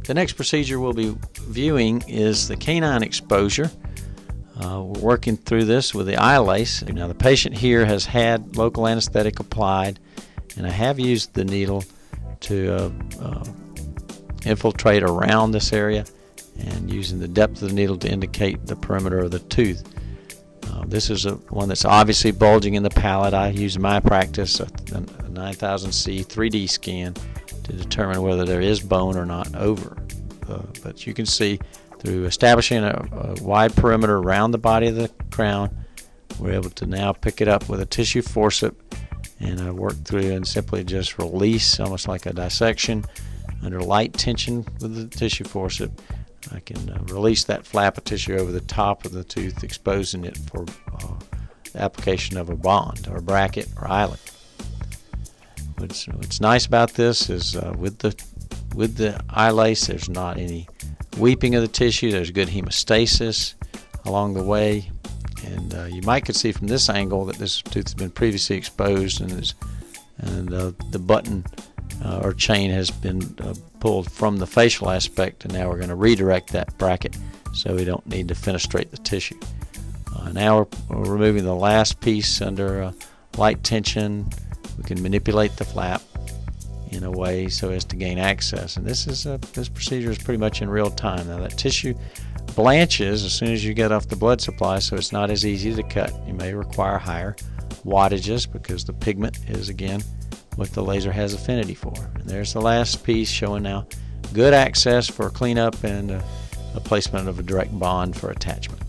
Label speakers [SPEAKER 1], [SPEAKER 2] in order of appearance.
[SPEAKER 1] The next procedure we'll be viewing is the canine exposure. We're working through this with the eye lace. Now the patient here has had local anesthetic applied, and I have used the needle to infiltrate around this area and using the depth of the needle to indicate the perimeter of the tooth. This is one that's obviously bulging in the palate. I use in my practice a 9000C 3D scan to determine whether there is bone or not over. But you can see through establishing a wide perimeter around the body of the crown, we're able to now pick it up with a tissue forceps, and I work through and simply just release, almost like a dissection, under light tension with the tissue forceps. I can release that flap of tissue over the top of the tooth, exposing it for the application of a bond or bracket or eyelet. What's nice about this is with the eye lace, there's not any weeping of the tissue. There's good hemostasis along the way, and you could see from this angle that this tooth has been previously exposed, and the button or chain has been pulled from the facial aspect, and now we're going to redirect that bracket so we don't need to fenestrate the tissue. Now we're removing the last piece under light tension. We can manipulate the flap in a way so as to gain access, and this procedure is pretty much in real time. Now that tissue blanches as soon as you get off the blood supply, so it's not as easy to cut. You may require higher wattages because the pigment is, again, what the laser has affinity for. And there's the last piece showing now good access for cleanup and a placement of a direct bond for attachment.